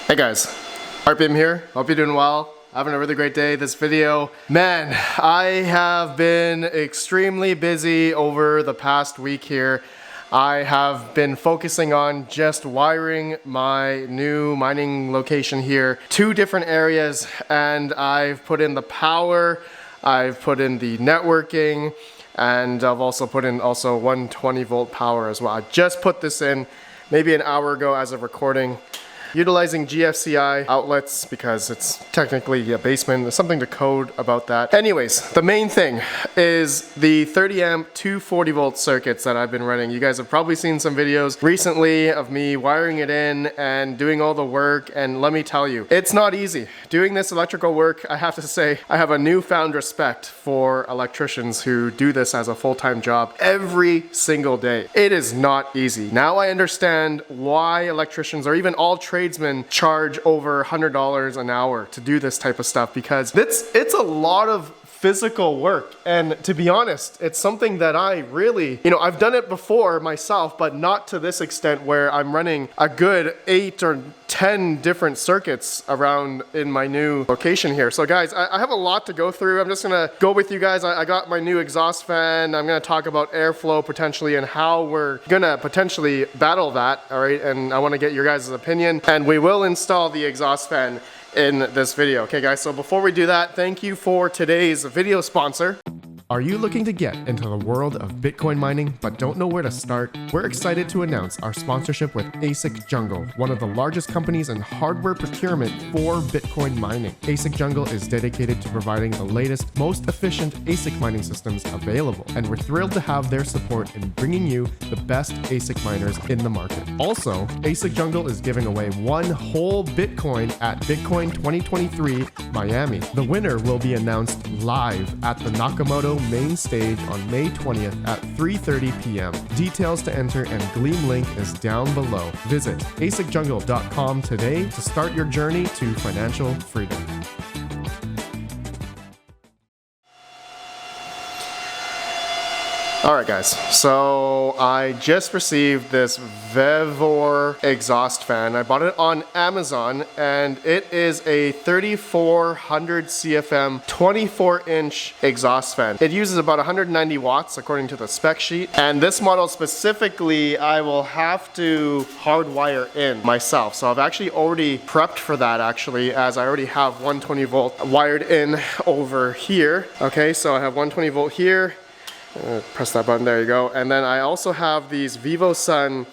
Hey guys, RedPandaMining here. Hope you're doing well. Having a really great day. This video, man, I have been extremely busy over the past week here. I have been focusing on just wiring my new mining location here, 2 different areas, and I've put in the power, I've put in the networking, and I've also put in 120 volt power as well. I just put this in maybe an hour ago as of recording. Utilizing GFCI outlets because it's technically a basement. There's something to code about that. Anyways, the main thing is the 30 amp 240 volt circuits that I've been running. You guys have probably seen some videos recently of me wiring it in and doing all the work, and let me tell you, it's not easy. Doing this electrical work, I have to say, I have a newfound respect for electricians who do this as a full-time job every single day. It is not easy. Now I understand why electricians or even all tradesmen charge over $100 an hour to do this type of stuff, because it's a lot of physical work. And to be honest, it's something that I really, I've done it before myself, but not to this extent where I'm running a good 8 or 10 different circuits around in my new location here. So guys, I have a lot to go through. I'm just gonna go with you guys. I got my new exhaust fan. I'm gonna talk about airflow potentially and how we're gonna potentially battle that, all right? And I wanna get your guys' opinion. And we will install the exhaust fan in this video. Okay guys, so before we do that, thank you for today's video sponsor. Are you looking to get into the world of Bitcoin mining but don't know where to start? We're excited to announce our sponsorship with Asic Jungle, one of the largest companies in hardware procurement for Bitcoin mining. Asic Jungle is dedicated to providing the latest, most efficient ASIC mining systems available, and we're thrilled to have their support in bringing you the best ASIC miners in the market. Also, Asic Jungle is giving away 1 whole Bitcoin at Bitcoin 2023 Miami. The winner will be announced live at the Nakamoto main stage on May 20th at 3:30 p.m. Details to enter and Gleam link is down below. Visit asicjungle.com today to start your journey to financial freedom. Alright guys, so I just received this Vevor exhaust fan. I bought it on Amazon and it is a 3400 CFM 24-inch exhaust fan. It uses about 190 watts according to the spec sheet, and this model specifically I will have to hardwire in myself. So I've actually already prepped for that actually, as I already have 120 volt wired in over here. Okay, so I have 120 volt here. Press that button, there you go. And then I also have these VivoSun,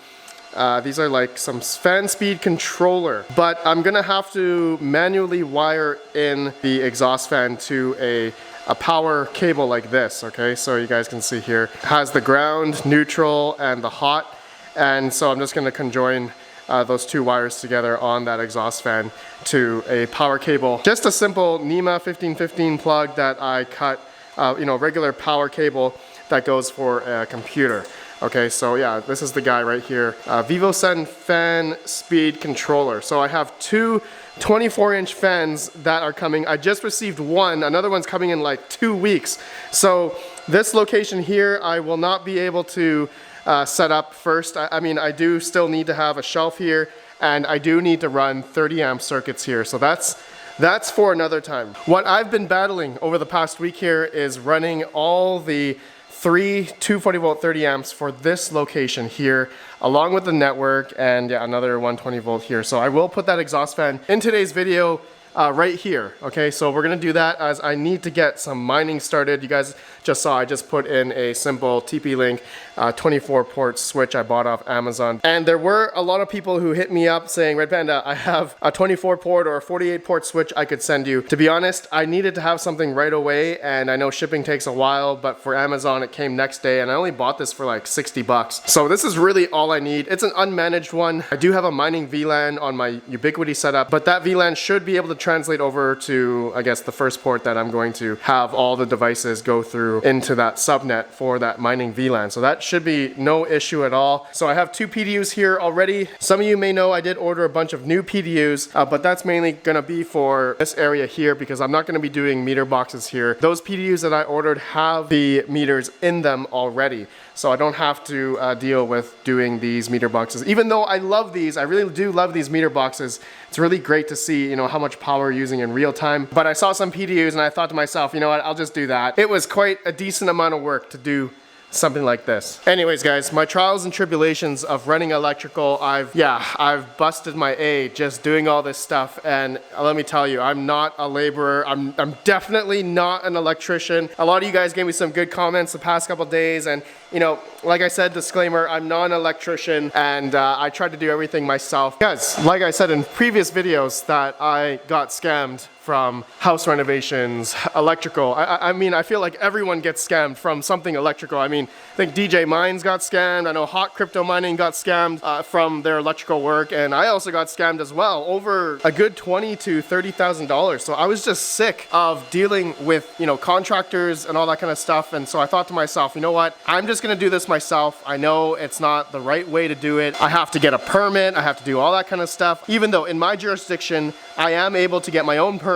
these are like some fan speed controller, but I'm gonna have to manually wire in the exhaust fan to a power cable like this, okay? So you guys can see here, it has the ground, neutral, and the hot. And so I'm just going to conjoin those two wires together on that exhaust fan to a power cable. Just a simple NEMA 1515 plug that I cut, regular power cable that goes for a computer. Okay, so yeah, this is the guy right here. VivoSen fan speed controller. So I have two 24-inch fans that are coming. I just received one. Another one's coming in like 2 weeks. So this location here, I will not be able to set up first. I mean, I do still need to have a shelf here, and I do need to run 30 amp circuits here. So that's for another time. What I've been battling over the past week here is running all the 3 240 volt 30 amps for this location here, along with the network, and yeah, another 120 volt here. So I will put that exhaust fan in today's video right here. Okay, so we're gonna do that as I need to get some mining started. You guys just saw I just put in a simple TP-Link 24 port switch I bought off Amazon. And there were a lot of people who hit me up saying, Red Panda, I have a 24 port or a 48 port switch I could send you. To be honest, I needed to have something right away, and I know shipping takes a while, but for Amazon it came next day, and I only bought this for like 60 bucks. So this is really all I need. It's an unmanaged one. I do have a mining VLAN on my Ubiquiti setup, but that VLAN should be able to translate over to, I guess, the first port that I'm going to have all the devices go through into that subnet for that mining VLAN. So that should be no issue at all. So I have two PDUs here already. Some of you may know I did order a bunch of new PDUs, but that's mainly gonna be for this area here because I'm not gonna be doing meter boxes here. Those PDUs that I ordered have the meters in them already. So I don't have to deal with doing these meter boxes. Even though I love these, I really do love these meter boxes. It's really great to see, how much power you're using in real time. But I saw some PDUs and I thought to myself, you know what, I'll just do that. It was quite a decent amount of work to do something like this. Anyways, guys, my trials and tribulations of running electrical, I've busted my A just doing all this stuff, and let me tell you, I'm not a laborer. I'm definitely not an electrician. A lot of you guys gave me some good comments the past couple days, and like I said, disclaimer, I'm not an electrician, and I tried to do everything myself. Guys, like I said in previous videos, that I got scammed from house renovations, electrical. I mean, I feel like everyone gets scammed from something electrical. I mean, I think DJ Mines got scammed. I know Hot Crypto Mining got scammed from their electrical work, and I also got scammed as well, over a good $20,000 to $30,000. So I was just sick of dealing with, contractors and all that kind of stuff. And so I thought to myself, you know what? I'm just gonna do this myself. I know it's not the right way to do it. I have to get a permit. I have to do all that kind of stuff. Even though in my jurisdiction, I am able to get my own permit,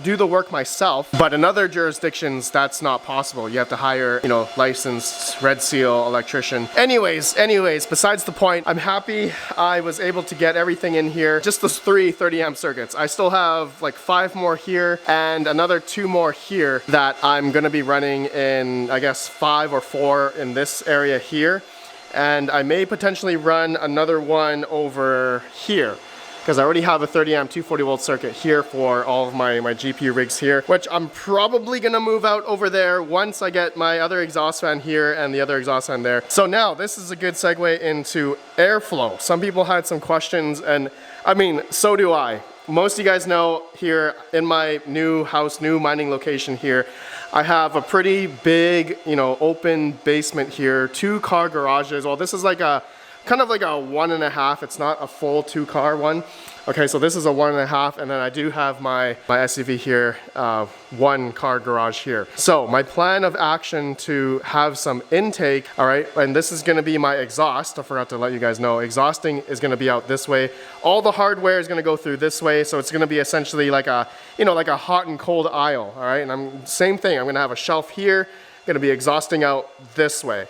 do the work myself, but in other jurisdictions, that's not possible. You have to hire, licensed Red Seal electrician. Anyways, besides the point, I'm happy I was able to get everything in here. Just those 3 30 amp circuits. I still have like 5 more here and another 2 more here that I'm gonna be running in, I guess, 5 or 4 in this area here. And I may potentially run another one over here, because I already have a 30 amp 240 volt circuit here for all of my GPU rigs here, which I'm probably gonna move out over there once I get my other exhaust fan here and the other exhaust fan there. So now this is a good segue into airflow. Some people had some questions, and I mean, so do I. Most of you guys know here in my new house, new mining location here, I have a pretty big, open basement here, 2 car garages. Well, this is like a kind of like a 1.5. It's not a full 2 car one. Okay, so this is a 1.5, and then I do have my SUV here, 1 car garage here. So my plan of action to have some intake, all right, and this is gonna be my exhaust. I forgot to let you guys know, exhausting is gonna be out this way. All the hardware is gonna go through this way, so it's gonna be essentially like a, like a hot and cold aisle, all right? And same thing, I'm gonna have a shelf here, gonna be exhausting out this way.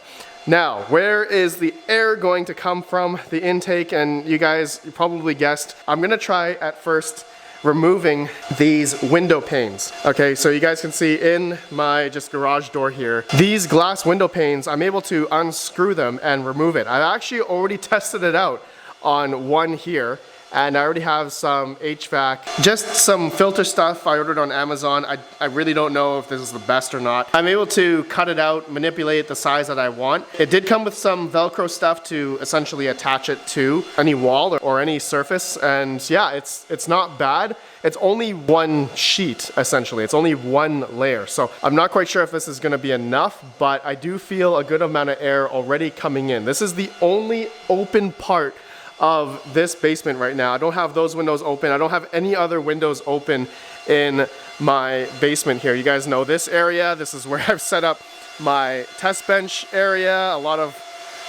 Now, where is the air going to come from, the intake? And you guys probably guessed, I'm gonna try at first removing these window panes. Okay, so you guys can see in my just garage door here, these glass window panes, I'm able to unscrew them and remove it. I've actually already tested it out on one here, and I already have some HVAC, just some filter stuff I ordered on Amazon. I really don't know if this is the best or not. I'm able to cut it out, manipulate the size that I want. It did come with some Velcro stuff to essentially attach it to any wall or any surface, and yeah, it's not bad. it's only one sheet, essentially. It's only one layer. So I'm not quite sure if this is gonna be enough, but I do feel a good amount of air already coming in. This is the only open part of this basement right now. I don't have those windows open. I don't have any other windows open in my basement here. You guys know this area. This is where I've set up my test bench area. A lot of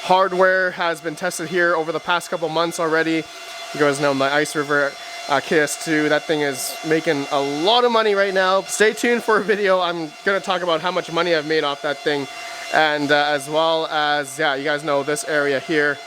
hardware has been tested here over the past couple months already. You guys know my Ice River KS2. That thing is making a lot of money right now. Stay tuned for a video. I'm gonna talk about how much money I've made off that thing, and as well as, yeah, you guys know this area here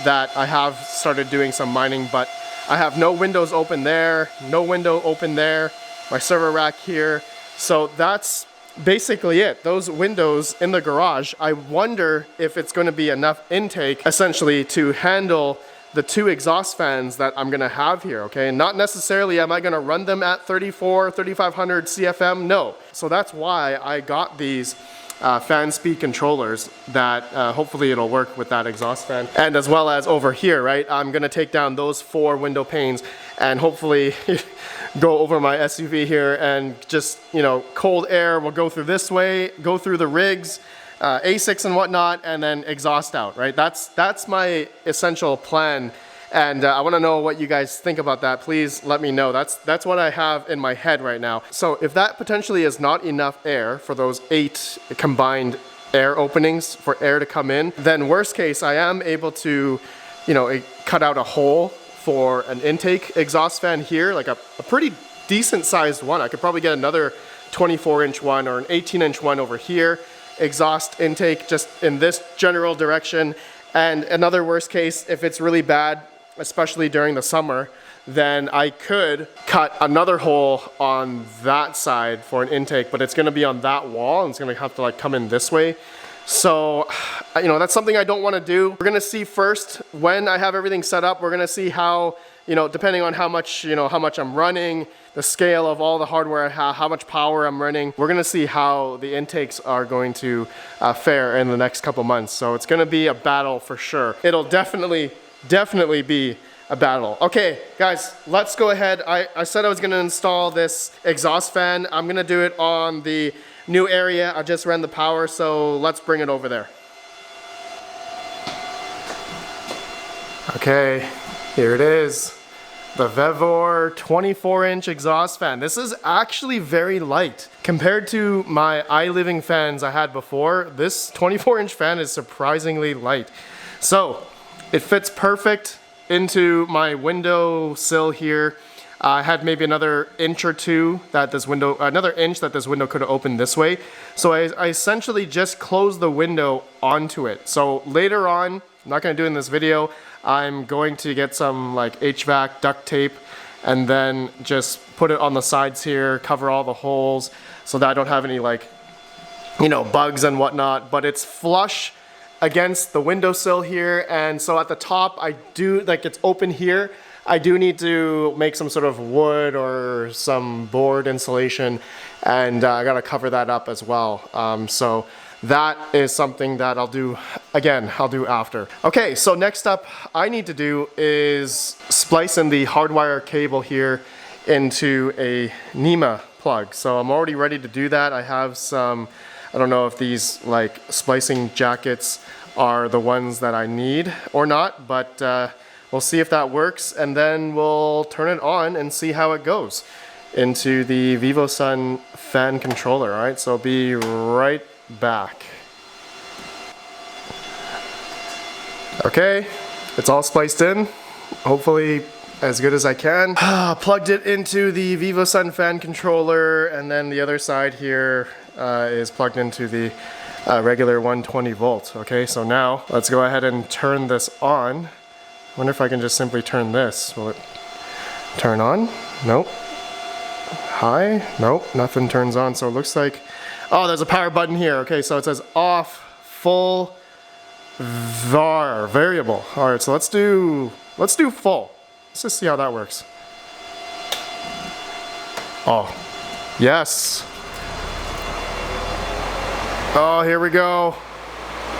that I have started doing some mining, but I have no windows open there, no window open there, my server rack here. So that's basically it. Those windows in the garage, I wonder if it's going to be enough intake essentially to handle the 2 exhaust fans that I'm gonna have here, okay? Not necessarily am I gonna run them at 3,500 CFM, no. So that's why I got these fan speed controllers that hopefully it'll work with that exhaust fan. And as well as over here, right? I'm gonna take down those 4 window panes and hopefully go over my SUV here, and just, you know, cold air will go through this way, go through the rigs, Asics and whatnot, and then exhaust out, right? That's my essential plan. And I want to know what you guys think about that. Please let me know. That's what I have in my head right now. So if that potentially is not enough air for those 8 combined air openings for air to come in, then worst case, I am able to, you know, cut out a hole for an intake exhaust fan here, like a pretty decent sized one. I could probably get another 24-inch one or an 18-inch one over here. Exhaust intake just in this general direction. And another worst case, if it's really bad, especially during the summer, then I could cut another hole on that side for an intake, but it's gonna be on that wall, and it's gonna have to like come in this way. So, you know, that's something I don't wanna do. We're gonna see first when I have everything set up. We're gonna see how, you know, depending on how much, you know, how much I'm running, the scale of all the hardware I have, how much power I'm running. We're gonna see how the intakes are going to fare in the next couple months. So it's gonna be a battle for sure. It'll definitely be a battle. Okay, guys, let's go ahead. I said I was gonna install this exhaust fan. I'm gonna do it on the new area. I just ran the power, so let's bring it over there. Okay, here it is. The Vevor 24-inch exhaust fan. This is actually very light. Compared to my iLiving fans I had before, this 24-inch fan is surprisingly light. So, it fits perfect into my window sill here. I had maybe another inch or two that this window, another inch that this window could have opened this way. So I essentially just closed the window onto it. So later on, I'm not gonna do it in this video, I'm going to get some like HVAC duct tape and then just put it on the sides here, cover all the holes so that I don't have any like, you know, bugs and whatnot, but it's flush against the windowsill here. And so at the top, I do, like it's open here, I do need to make some sort of wood or some board insulation, and I gotta cover that up as well. So that is something that I'll do, again, I'll do after. Okay, so next up I need to do is splice in the hardwire cable here into a NEMA plug. So I'm already ready to do that. I have some, I don't know if these like splicing jackets are the ones that I need or not, but we'll see if that works, and then we'll turn it on and see how it goes into the VivoSun fan controller. All right, so I'll be right back. Okay, it's all spliced in, hopefully as good as I can. Plugged it into the VivoSun fan controller, and then the other side here is plugged into the regular 120 volt. Okay, so now let's go ahead and turn this on. I wonder if I can just simply turn this. Will it turn on? Nope. High? Nope, nothing turns on. So it looks like, oh, there's a power button here. Okay, so it says off, full, var, variable. All right, so let's do full. Let's just see how that works. Oh, yes. Oh, here we go.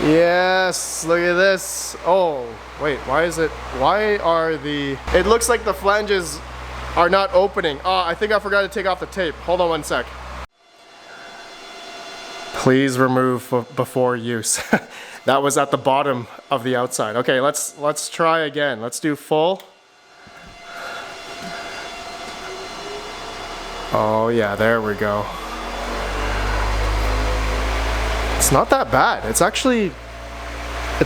Yes, look at this. Oh, wait, why are the, it looks like the flanges are not opening. Oh, I think I forgot to take off the tape. Hold on one sec. Please remove before use. That was at the bottom of the outside. Okay, let's try again. Let's do full. Oh yeah, there we go. It's not that bad. It's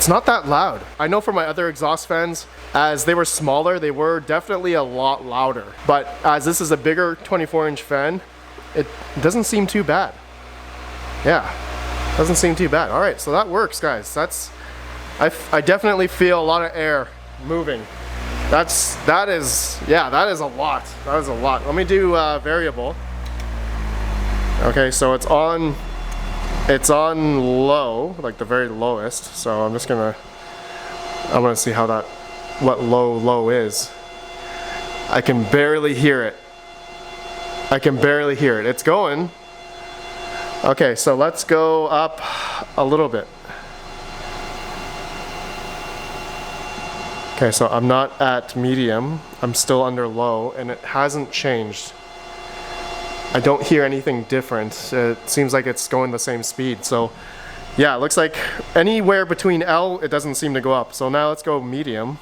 not that loud. I know from my other exhaust fans, as they were smaller, they were definitely a lot louder. But as this is a bigger 24-inch fan, it doesn't seem too bad. Yeah, doesn't seem too bad. All right, so that works, guys. I definitely feel a lot of air moving. That is a lot. That is a lot. Let me do variable. Okay, so it's on low, like the very lowest. So I'm gonna see what low is. I can barely hear it. It's going. Okay, so let's go up a little bit. Okay, so I'm not at medium. I'm still under low, and it hasn't changed. I don't hear anything different. It seems like it's going the same speed. So yeah, it looks like anywhere between L, it doesn't seem to go up. So now let's go medium.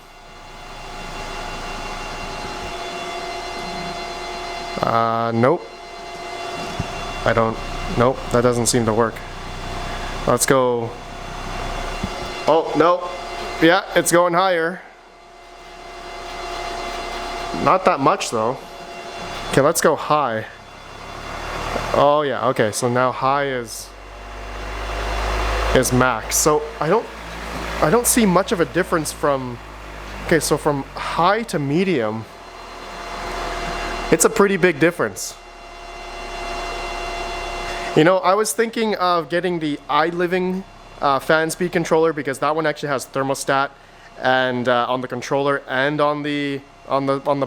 Nope. Nope, that doesn't seem to work. Let's go. Oh, no. Yeah, it's going higher. Not that much though. Okay, let's go high. Oh yeah, okay, so now high is max. So I don't see much of a difference from, okay, so from high to medium, it's a pretty big difference. You know, I was thinking of getting the iLiving fan speed controller, because that one actually has thermostat and on the controller and on the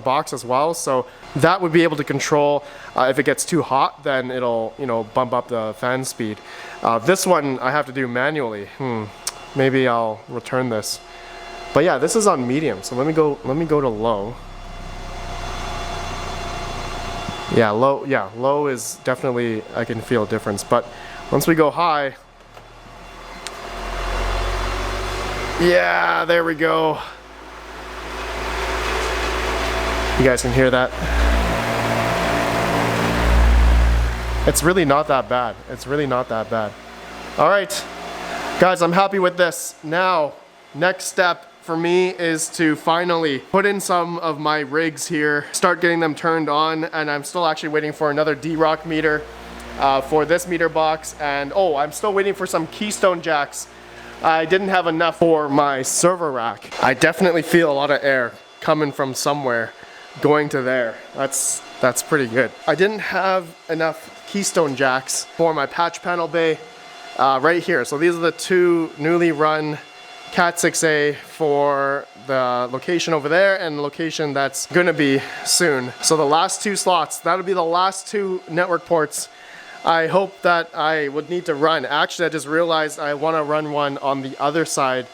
box as well. So that would be able to control if it gets too hot, then it'll, you know, bump up the fan speed. This one I have to do manually. Maybe I'll return this. But yeah, this is on medium. So let me go to low. Yeah, low is definitely, I can feel a difference. But once we go high, yeah, there we go. You guys can hear that. It's really not that bad. It's really not that bad. All right, guys, I'm happy with this. Now, next step for me is to finally put in some of my rigs here, start getting them turned on, and I'm still actually waiting for another D-Rock meter for this meter box. And oh, I'm still waiting for some keystone jacks. I didn't have enough for my server rack. I definitely feel a lot of air coming from somewhere going to there. That's pretty good. I didn't have enough keystone jacks for my patch panel bay right here. So these are the two newly run Cat 6A for the location over there and the location that's gonna be soon. So the last two slots, that'll be the last two network ports I hope that I would need to run. Actually, I just realized I wanna run one on the other side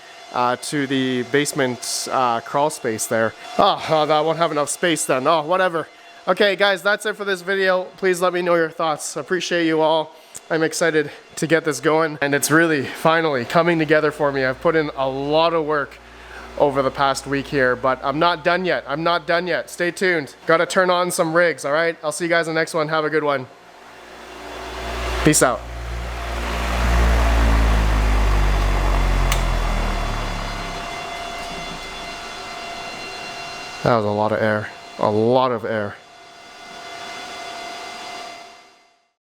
to the basement crawl space there. Oh, I won't have enough space then. Oh, whatever. Okay, guys, that's it for this video. Please let me know your thoughts. Appreciate you all. I'm excited to get this going, and it's really finally coming together for me. I've put in a lot of work over the past week here, but I'm not done yet. I'm not done yet. Stay tuned. Gotta turn on some rigs, all right? I'll see you guys in the next one. Have a good one. Peace out. That was a lot of air. A lot of air.